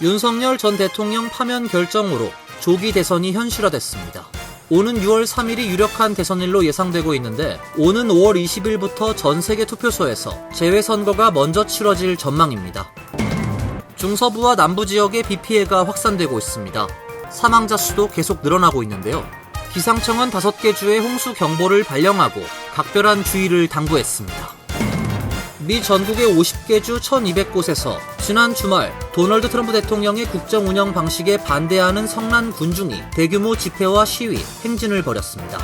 윤석열 전 대통령 파면 결정으로 조기 대선이 현실화됐습니다. 오는 6월 3일이 유력한 대선일로 예상되고 있는데 오는 5월 20일부터 전 세계 투표소에서 재외선거가 먼저 치러질 전망입니다. 중서부와 남부 지역의 비 피해가 확산되고 있습니다. 사망자 수도 계속 늘어나고 있는데요. 기상청은 5개 주에 홍수 경보를 발령하고 각별한 주의를 당부했습니다. 미 전국의 50개 주 1200곳에서 지난 주말 도널드 트럼프 대통령의 국정 운영 방식에 반대하는 성난 군중이 대규모 집회와 시위, 행진을 벌였습니다.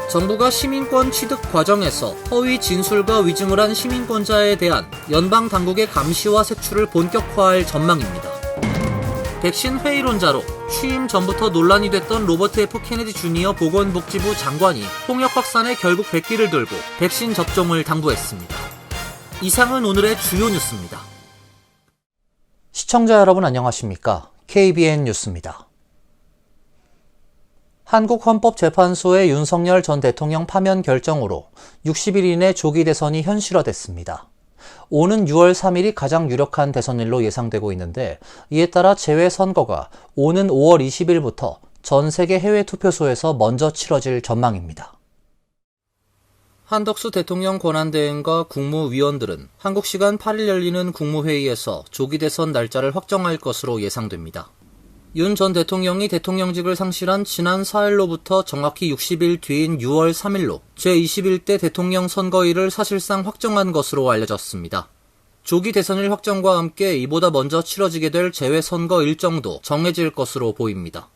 정부가 시민권 취득 과정에서 허위 진술과 위증을 한 시민권자에 대한 연방 당국의 감시와 색출을 본격화할 전망입니다. 백신 회의론자로 취임 전부터 논란이 됐던 로버트 F 케네디 주니어 보건복지부 장관이 폭력 확산에 결국 백기를 들고 백신 접종을 당부했습니다. 이상은 오늘의 주요 뉴스입니다. 시청자 여러분 안녕하십니까? KBN 뉴스입니다. 한국헌법재판소의 윤석열 전 대통령 파면 결정으로 60일 이내 조기 대선이 현실화됐습니다. 오는 6월 3일이 가장 유력한 대선일로 예상되고 있는데 이에 따라 재외선거가 오는 5월 20일부터 전 세계 해외 투표소에서 먼저 치러질 전망입니다. 한덕수 대통령 권한대행과 국무위원들은 한국 시간 8일 열리는 국무회의에서 조기 대선 날짜를 확정할 것으로 예상됩니다. 윤 전 대통령이 대통령직을 상실한 지난 4일로부터 정확히 60일 뒤인 6월 3일로 제21대 대통령 선거일을 사실상 확정한 것으로 알려졌습니다. 조기 대선일 확정과 함께 이보다 먼저 치러지게 될 재외선거 일정도 정해질 것으로 보입니다.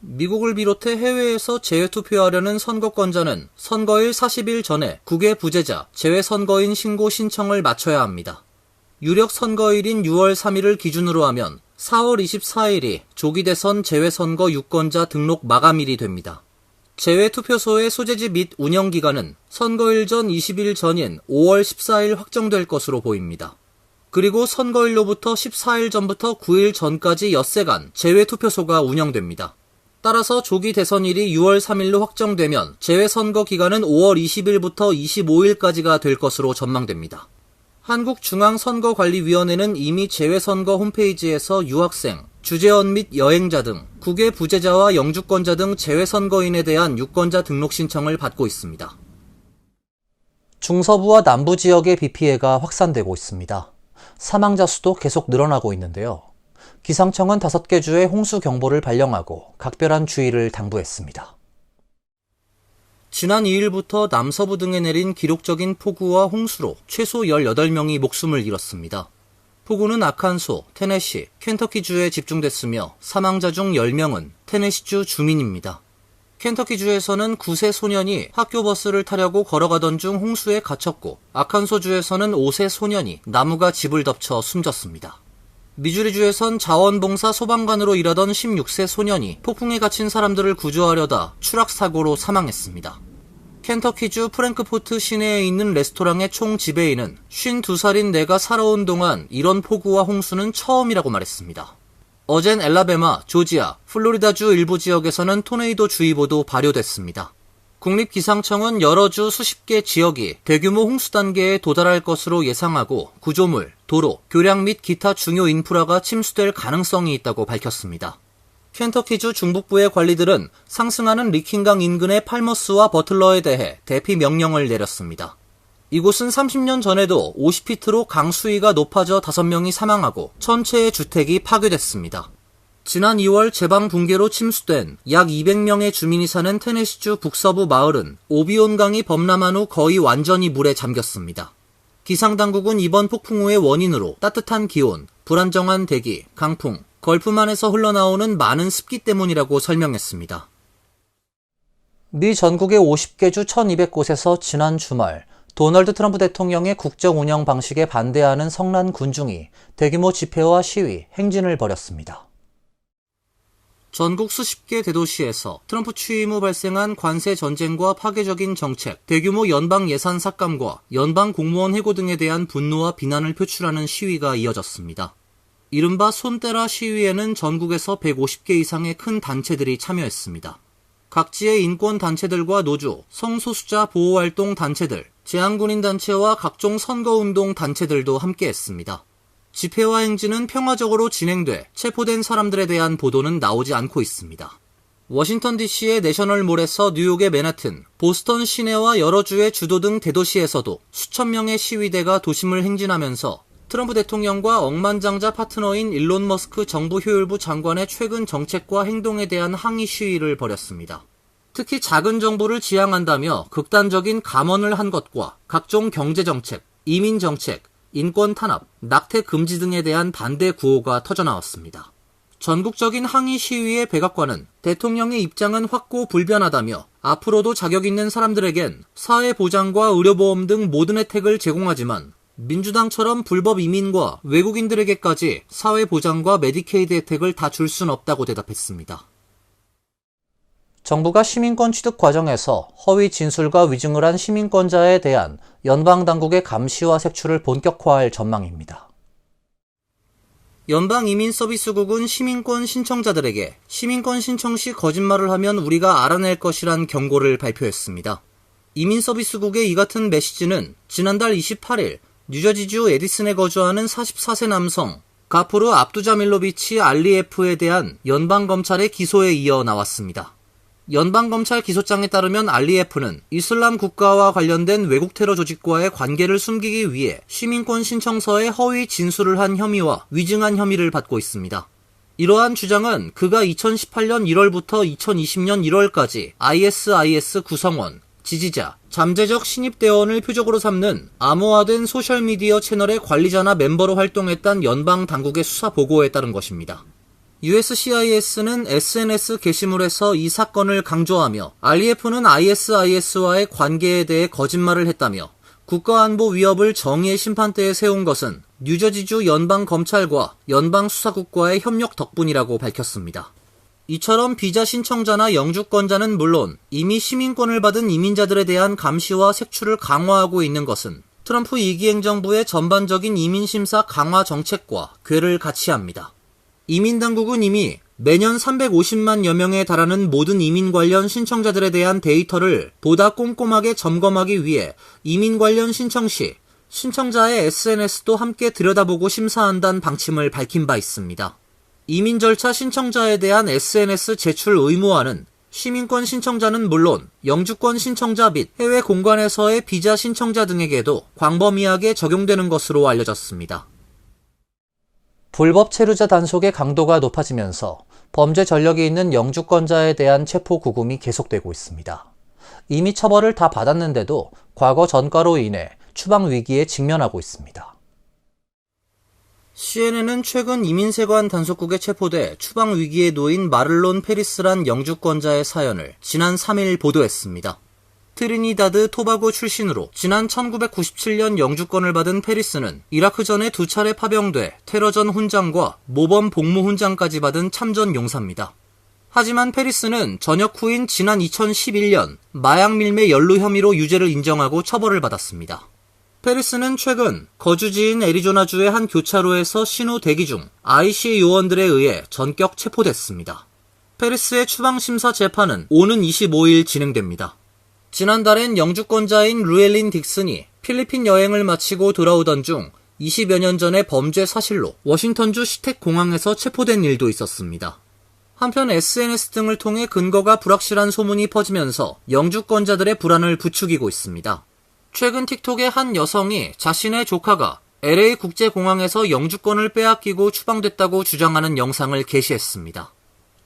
미국을 비롯해 해외에서 재외투표하려는 선거권자는 선거일 40일 전에 국외 부재자 재외선거인 신고 신청을 마쳐야 합니다. 유력 선거일인 6월 3일을 기준으로 하면 4월 24일이 조기 대선 재외선거 유권자 등록 마감일이 됩니다. 재외투표소의 소재지 및 운영기간은 선거일 전 20일 전인 5월 14일 확정될 것으로 보입니다. 그리고 선거일로부터 14일 전부터 9일 전까지 엿새간 재외투표소가 운영됩니다. 따라서 조기 대선일이 6월 3일로 확정되면 재외선거 기간은 5월 20일부터 25일까지가 될 것으로 전망됩니다. 한국중앙선거관리위원회는 이미 재외선거 홈페이지에서 유학생, 주재원 및 여행자 등 국외 부재자와 영주권자 등 재외선거인에 대한 유권자 등록 신청을 받고 있습니다. 중서부와 남부 지역의 비 피해가 확산되고 있습니다. 사망자 수도 계속 늘어나고 있는데요. 기상청은 5개 주에 홍수 경보를 발령하고 각별한 주의를 당부했습니다. 지난 2일부터 남서부 등에 내린 기록적인 폭우와 홍수로 최소 18명이 목숨을 잃었습니다. 폭우는 아칸소, 테네시, 켄터키주에 집중됐으며 사망자 중 10명은 테네시주 주민입니다. 켄터키주에서는 9세 소년이 학교 버스를 타려고 걸어가던 중 홍수에 갇혔고 아칸소주에서는 5세 소년이 나무가 집을 덮쳐 숨졌습니다. 미주리주에선 자원봉사 소방관으로 일하던 16세 소년이 폭풍에 갇힌 사람들을 구조하려다 추락사고로 사망했습니다. 켄터키주 프랭크포트 시내에 있는 레스토랑의 총 지배인은 52살인 내가 살아온 동안 이런 폭우와 홍수는 처음이라고 말했습니다. 어젠 엘라베마, 조지아, 플로리다주 일부 지역에서는 토네이도 주의보도 발효됐습니다. 국립기상청은 여러 주 수십 개 지역이 대규모 홍수 단계에 도달할 것으로 예상하고 구조물, 도로, 교량 및 기타 중요 인프라가 침수될 가능성이 있다고 밝혔습니다. 켄터키주 중북부의 관리들은 상승하는 리킨강 인근의 팔머스와 버틀러에 대해 대피 명령을 내렸습니다. 이곳은 30년 전에도 50피트로 강 수위가 높아져 5명이 사망하고 1000채의 주택이 파괴됐습니다. 지난 2월 제방 붕괴로 침수된 약 200명의 주민이 사는 테네시주 북서부 마을은 오비온강이 범람한 후 거의 완전히 물에 잠겼습니다. 기상당국은 이번 폭풍우의 원인으로 따뜻한 기온, 불안정한 대기, 강풍, 걸프만에서 흘러나오는 많은 습기 때문이라고 설명했습니다. 미 전국의 50개 주 1200곳에서 지난 주말 도널드 트럼프 대통령의 국정 운영 방식에 반대하는 성난 군중이 대규모 집회와 시위, 행진을 벌였습니다. 전국 수십 개 대도시에서 트럼프 취임 후 발생한 관세 전쟁과 파괴적인 정책, 대규모 연방 예산 삭감과 연방 공무원 해고 등에 대한 분노와 비난을 표출하는 시위가 이어졌습니다. 이른바 손떼라 시위에는 전국에서 150개 이상의 큰 단체들이 참여했습니다. 각지의 인권단체들과 노조, 성소수자 보호활동 단체들, 제한군인 단체와 각종 선거운동 단체들도 함께했습니다. 집회와 행진은 평화적으로 진행돼 체포된 사람들에 대한 보도는 나오지 않고 있습니다. 워싱턴 DC의 내셔널몰에서 뉴욕의 맨하튼, 보스턴 시내와 여러 주의 주도 등 대도시에서도 수천 명의 시위대가 도심을 행진하면서 트럼프 대통령과 억만장자 파트너인 일론 머스크 정부 효율부 장관의 최근 정책과 행동에 대한 항의 시위를 벌였습니다. 특히 작은 정부를 지향한다며 극단적인 감언을 한 것과 각종 경제정책, 이민정책, 인권 탄압, 낙태 금지 등에 대한 반대 구호가 터져나왔습니다. 전국적인 항의 시위의 백악관은 대통령의 입장은 확고 불변하다며 앞으로도 자격 있는 사람들에겐 사회보장과 의료보험 등 모든 혜택을 제공하지만 민주당처럼 불법 이민과 외국인들에게까지 사회보장과 메디케이드 혜택을 다 줄 순 없다고 대답했습니다. 정부가 시민권 취득 과정에서 허위 진술과 위증을 한 시민권자에 대한 연방당국의 감시와 색출을 본격화할 전망입니다. 연방이민서비스국은 시민권 신청자들에게 시민권 신청 시 거짓말을 하면 우리가 알아낼 것이란 경고를 발표했습니다. 이민서비스국의 이 같은 메시지는 지난달 28일 뉴저지주 에디슨에 거주하는 44세 남성 가프르 압두자밀로비치 알리에프에 대한 연방검찰의 기소에 이어 나왔습니다. 연방검찰 기소장에 따르면 알리에프는 이슬람 국가와 관련된 외국 테러 조직과의 관계를 숨기기 위해 시민권 신청서에 허위 진술을 한 혐의와 위증한 혐의를 받고 있습니다. 이러한 주장은 그가 2018년 1월부터 2020년 1월까지 ISIS 구성원, 지지자, 잠재적 신입대원을 표적으로 삼는 암호화된 소셜미디어 채널의 관리자나 멤버로 활동했던 연방 당국의 수사 보고에 따른 것입니다. USCIS는 SNS 게시물에서 이 사건을 강조하며 알리에프는 ISIS와의 관계에 대해 거짓말을 했다며 국가안보 위협을 정의의 심판대에 세운 것은 뉴저지주 연방검찰과 연방수사국과의 협력 덕분이라고 밝혔습니다. 이처럼 비자 신청자나 영주권자는 물론 이미 시민권을 받은 이민자들에 대한 감시와 색출을 강화하고 있는 것은 트럼프 2기 행정부의 전반적인 이민심사 강화 정책과 궤를 같이 합니다. 이민당국은 이미 매년 350만여 명에 달하는 모든 이민 관련 신청자들에 대한 데이터를 보다 꼼꼼하게 점검하기 위해 이민 관련 신청 시 신청자의 SNS도 함께 들여다보고 심사한다는 방침을 밝힌 바 있습니다. 이민 절차 신청자에 대한 SNS 제출 의무화는 시민권 신청자는 물론 영주권 신청자 및 해외 공간에서의 비자 신청자 등에게도 광범위하게 적용되는 것으로 알려졌습니다. 불법 체류자 단속의 강도가 높아지면서 범죄 전력이 있는 영주권자에 대한 체포 구금이 계속되고 있습니다. 이미 처벌을 다 받았는데도 과거 전과로 인해 추방 위기에 직면하고 있습니다. CNN은 최근 이민세관 단속국에 체포돼 추방 위기에 놓인 마를론 페리스란 영주권자의 사연을 지난 3일 보도했습니다. 트리니다드 토바고 출신으로 지난 1997년 영주권을 받은 페리스는 이라크 전에 2차례 파병돼 테러전 훈장과 모범 복무 훈장까지 받은 참전 용사입니다. 하지만 페리스는 전역 후인 지난 2011년 마약 밀매 연루 혐의로 유죄를 인정하고 처벌을 받았습니다. 페리스는 최근 거주지인 애리조나주의 한 교차로에서 신호 대기 중 IC 요원들에 의해 전격 체포됐습니다. 페리스의 추방심사 재판은 오는 25일 진행됩니다. 지난달엔 영주권자인 루엘린 딕슨이 필리핀 여행을 마치고 돌아오던 중 20여 년 전의 범죄 사실로 워싱턴주 시택 공항에서 체포된 일도 있었습니다. 한편 SNS 등을 통해 근거가 불확실한 소문이 퍼지면서 영주권자들의 불안을 부추기고 있습니다. 최근 틱톡의 한 여성이 자신의 조카가 LA 국제공항에서 영주권을 빼앗기고 추방됐다고 주장하는 영상을 게시했습니다.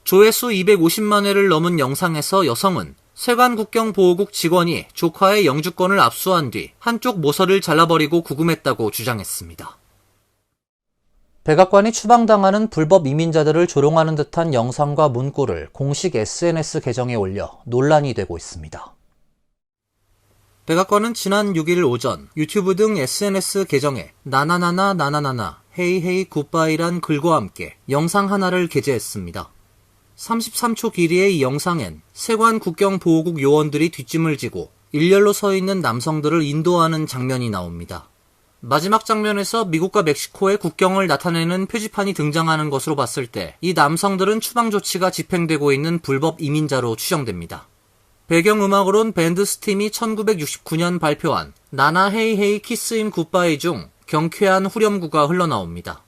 조회수 250만 회를 넘은 영상에서 여성은 세관국경보호국 직원이 조카의 영주권을 압수한 뒤 한쪽 모서리를 잘라버리고 구금했다고 주장했습니다. 백악관이 추방당하는 불법 이민자들을 조롱하는 듯한 영상과 문구를 공식 SNS 계정에 올려 논란이 되고 있습니다. 백악관은 지난 6일 오전 유튜브 등 SNS 계정에 나나나나 헤이헤이 굿바이란 글과 함께 영상 하나를 게재했습니다. 33초 길이의 이 영상엔 세관 국경보호국 요원들이 뒷짐을 지고 일렬로 서 있는 남성들을 인도하는 장면이 나옵니다. 마지막 장면에서 미국과 멕시코의 국경을 나타내는 표지판이 등장하는 것으로 봤을 때 이 남성들은 추방 조치가 집행되고 있는 불법 이민자로 추정됩니다. 배경음악으론 밴드 스팀이 1969년 발표한 나나 헤이헤이 키스임 굿바이 중 경쾌한 후렴구가 흘러나옵니다.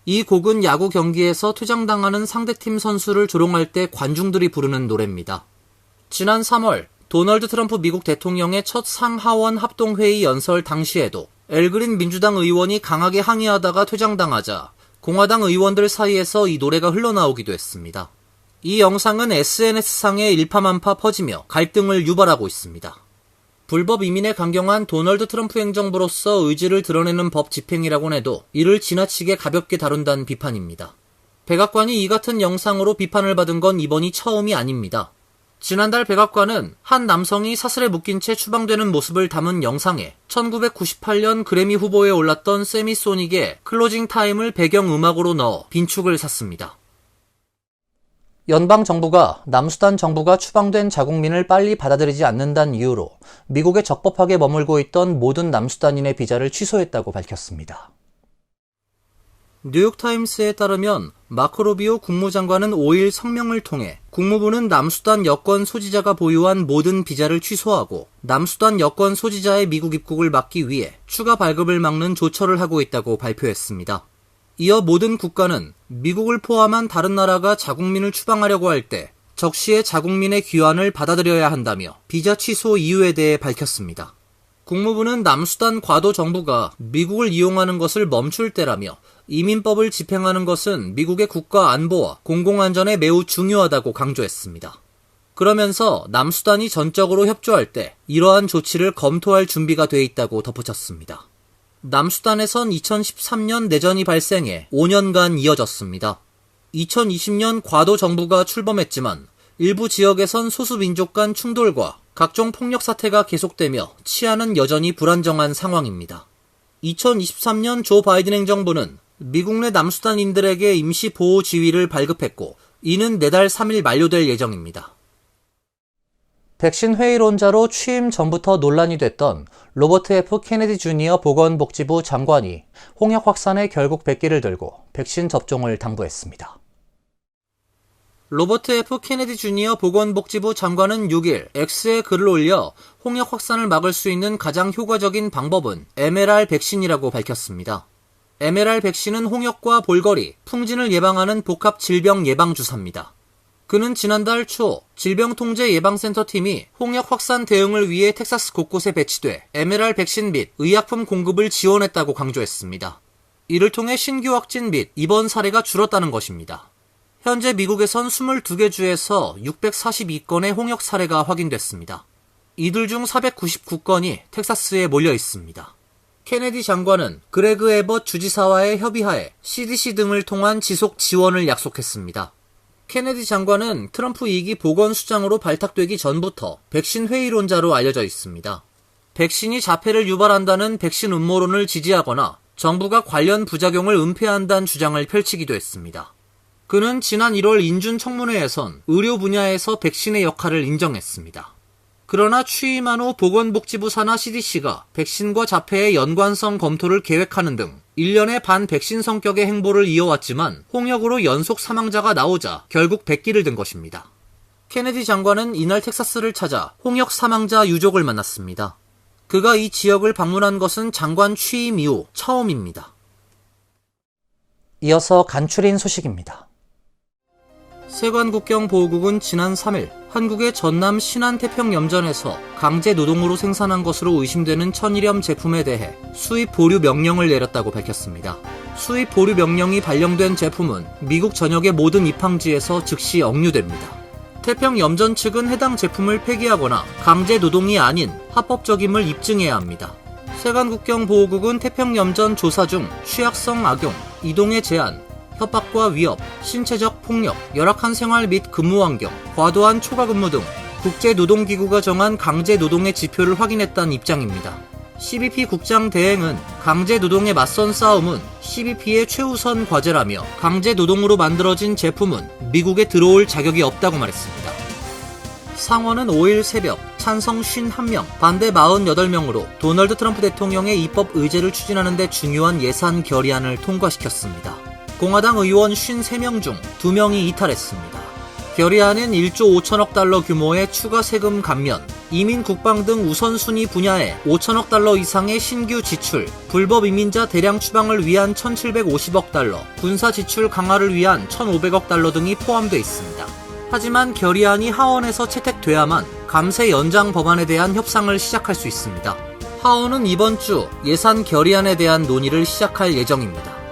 이 곡은 야구 경기에서 퇴장당하는 상대팀 선수를 조롱할 때 관중들이 부르는 노래입니다. 지난 3월 도널드 트럼프 미국 대통령의 첫 상하원 합동회의 연설 당시에도 엘그린 민주당 의원이 강하게 항의하다가 퇴장당하자 공화당 의원들 사이에서 이 노래가 흘러나오기도 했습니다. 이 영상은 SNS상에 일파만파 퍼지며 갈등을 유발하고 있습니다. 불법 이민에 강경한 도널드 트럼프 행정부로서 의지를 드러내는 법 집행이라곤 해도 이를 지나치게 가볍게 다룬다는 비판입니다. 백악관이 이 같은 영상으로 비판을 받은 건 이번이 처음이 아닙니다. 지난달 백악관은 한 남성이 사슬에 묶인 채 추방되는 모습을 담은 영상에 1998년 그래미 후보에 올랐던 세미소닉의 클로징 타임을 배경음악으로 넣어 빈축을 샀습니다. 연방정부가 남수단 정부가 추방된 자국민을 빨리 받아들이지 않는다는 이유로 미국에 적법하게 머물고 있던 모든 남수단인의 비자를 취소했다고 밝혔습니다. 뉴욕타임스에 따르면 마코 루비오 국무장관은 5일 성명을 통해 국무부는 남수단 여권 소지자가 보유한 모든 비자를 취소하고 남수단 여권 소지자의 미국 입국을 막기 위해 추가 발급을 막는 조처를 하고 있다고 발표했습니다. 이어 모든 국가는 미국을 포함한 다른 나라가 자국민을 추방하려고 할 때 적시에 자국민의 귀환을 받아들여야 한다며 비자 취소 이유에 대해 밝혔습니다. 국무부는 남수단 과도 정부가 미국을 이용하는 것을 멈출 때라며 이민법을 집행하는 것은 미국의 국가 안보와 공공안전에 매우 중요하다고 강조했습니다. 그러면서 남수단이 전적으로 협조할 때 이러한 조치를 검토할 준비가 돼 있다고 덧붙였습니다. 남수단에선 2013년 내전이 발생해 5년간 이어졌습니다. 2020년 과도 정부가 출범했지만 일부 지역에선 소수민족 간 충돌과 각종 폭력 사태가 계속되며 치안은 여전히 불안정한 상황입니다. 2023년 조 바이든 행정부는 미국 내 남수단인들에게 임시 보호 지위를 발급했고 이는 내달 3일 만료될 예정입니다. 백신 회의론자로 취임 전부터 논란이 됐던 로버트 F. 케네디 주니어 보건복지부 장관이 홍역 확산에 결국 백기를 들고 백신 접종을 당부했습니다. 로버트 F. 케네디 주니어 보건복지부 장관은 6일 X에 글을 올려 홍역 확산을 막을 수 있는 가장 효과적인 방법은 MLR 백신이라고 밝혔습니다. MLR 백신은 홍역과 볼거리, 풍진을 예방하는 복합 질병 예방 주사입니다. 그는 지난달 초 질병통제예방센터팀이 홍역 확산 대응을 위해 텍사스 곳곳에 배치돼 MLR 백신 및 의약품 공급을 지원했다고 강조했습니다. 이를 통해 신규 확진 및 입원 사례가 줄었다는 것입니다. 현재 미국에선 22개 주에서 642건의 홍역 사례가 확인됐습니다. 이들 중 499건이 텍사스에 몰려 있습니다. 케네디 장관은 그레그 에벗 주지사와의 협의하에 CDC 등을 통한 지속 지원을 약속했습니다. 케네디 장관은 트럼프 2기 보건수장으로 발탁되기 전부터 백신 회의론자로 알려져 있습니다. 백신이 자폐를 유발한다는 백신 음모론을 지지하거나 정부가 관련 부작용을 은폐한다는 주장을 펼치기도 했습니다. 그는 지난 1월 인준청문회에선 의료 분야에서 백신의 역할을 인정했습니다. 그러나 취임한 후 보건복지부 산하 CDC가 백신과 자폐의 연관성 검토를 계획하는 등 1년의 반백신 성격의 행보를 이어왔지만 홍역으로 연속 사망자가 나오자 결국 백기를 든 것입니다. 케네디 장관은 이날 텍사스를 찾아 홍역 사망자 유족을 만났습니다. 그가 이 지역을 방문한 것은 장관 취임 이후 처음입니다. 이어서 간추린 소식입니다. 세관국경보호국은 지난 3일 한국의 전남 신안태평염전에서 강제 노동으로 생산한 것으로 의심되는 천일염 제품에 대해 수입 보류 명령을 내렸다고 밝혔습니다. 수입 보류 명령이 발령된 제품은 미국 전역의 모든 입항지에서 즉시 억류됩니다. 태평염전 측은 해당 제품을 폐기하거나 강제 노동이 아닌 합법적임을 입증해야 합니다. 세관국경보호국은 태평염전 조사 중 취약성 악용, 이동의 제한, 협박과 위협, 신체적 폭력, 열악한 생활 및 근무 환경, 과도한 초과 근무 등 국제노동기구가 정한 강제노동의 지표를 확인했다는 입장입니다. CBP 국장 대행은 강제노동에 맞선 싸움은 CBP의 최우선 과제라며 강제노동으로 만들어진 제품은 미국에 들어올 자격이 없다고 말했습니다. 상원은 5일 새벽 찬성 51명, 반대 48명으로 도널드 트럼프 대통령의 입법 의제를 추진하는 데 중요한 예산 결의안을 통과시켰습니다. 공화당 의원 53명 중 2명이 이탈했습니다. 결의안은 1조 5천억 달러 규모의 추가 세금 감면, 이민 국방 등 우선순위 분야에 5천억 달러 이상의 신규 지출, 불법 이민자 대량 추방을 위한 1,750억 달러, 군사 지출 강화를 위한 1,500억 달러 등이 포함되어 있습니다. 하지만 결의안이 하원에서 채택돼야만 감세 연장 법안에 대한 협상을 시작할 수 있습니다. 하원은 이번 주 예산 결의안에 대한 논의를 시작할 예정입니다.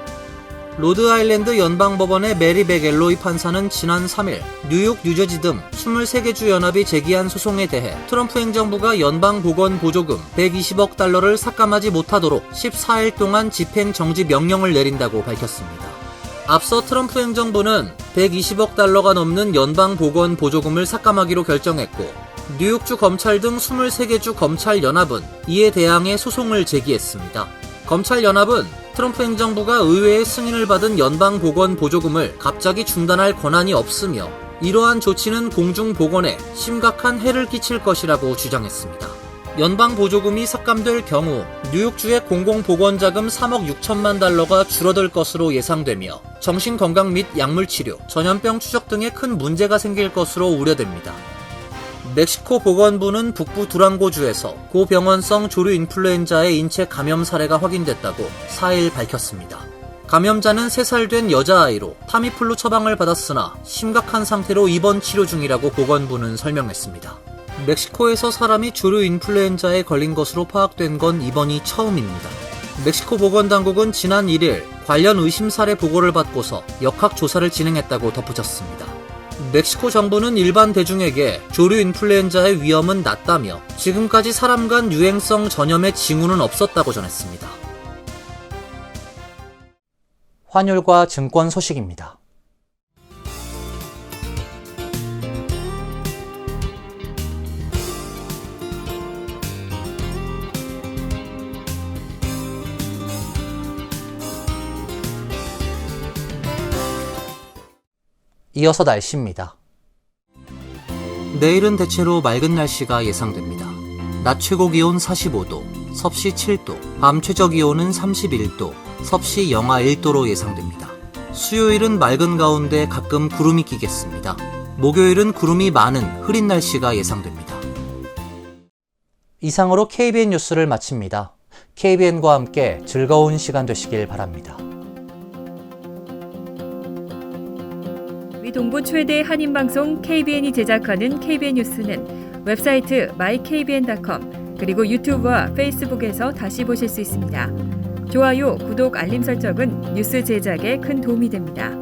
로드아일랜드 연방법원의 메리 베겔로이 판사는 지난 3일 뉴욕, 뉴저지 등 23개 주 연합이 제기한 소송에 대해 트럼프 행정부가 연방보건보조금 120억 달러를 삭감하지 못하도록 14일 동안 집행 정지 명령을 내린다고 밝혔습니다. 앞서 트럼프 행정부는 120억 달러가 넘는 연방보건보조금을 삭감하기로 결정했고 뉴욕주 검찰 등 23개 주 검찰연합은 이에 대항해 소송을 제기했습니다. 검찰연합은 트럼프 행정부가 의회의 승인을 받은 연방보건보조금을 갑자기 중단할 권한이 없으며 이러한 조치는 공중보건에 심각한 해를 끼칠 것이라고 주장했습니다. 연방보조금이 삭감될 경우 뉴욕주의 공공보건자금 3억 6천만 달러가 줄어들 것으로 예상되며 정신건강 및 약물치료, 전염병 추적 등에 큰 문제가 생길 것으로 우려됩니다. 멕시코 보건부는 북부 두랑고주에서 고병원성 조류 인플루엔자의 인체 감염 사례가 확인됐다고 4일 밝혔습니다. 감염자는 3살 된 여자아이로 타미플루 처방을 받았으나 심각한 상태로 입원 치료 중이라고 보건부는 설명했습니다. 멕시코에서 사람이 조류 인플루엔자에 걸린 것으로 파악된 건 이번이 처음입니다. 멕시코 보건당국은 지난 1일 관련 의심 사례 보고를 받고서 역학조사를 진행했다고 덧붙였습니다. 멕시코 정부는 일반 대중에게 조류 인플루엔자의 위험은 낮다며 지금까지 사람 간 유행성 전염의 징후는 없었다고 전했습니다. 환율과 증권 소식입니다. 이어서 날씨입니다. 내일은 대체로 맑은 날씨가 예상됩니다. 낮 최고 기온 45도, 섭씨 7도, 밤 최저 기온은 31도, 섭씨 영하 1도로 예상됩니다. 수요일은 맑은 가운데 가끔 구름이 끼겠습니다. 목요일은 구름이 많은 흐린 날씨가 예상됩니다. 이상으로 KBN 뉴스를 마칩니다. KBN과 함께 즐거운 시간 되시길 바랍니다. 동부 최대 한인방송 KBN이 제작하는 KBN 뉴스는 웹사이트 mykbn.com 그리고 유튜브와 페이스북에서 다시 보실 수 있습니다. 좋아요, 구독, 알림 설정은 뉴스 제작에 큰 도움이 됩니다.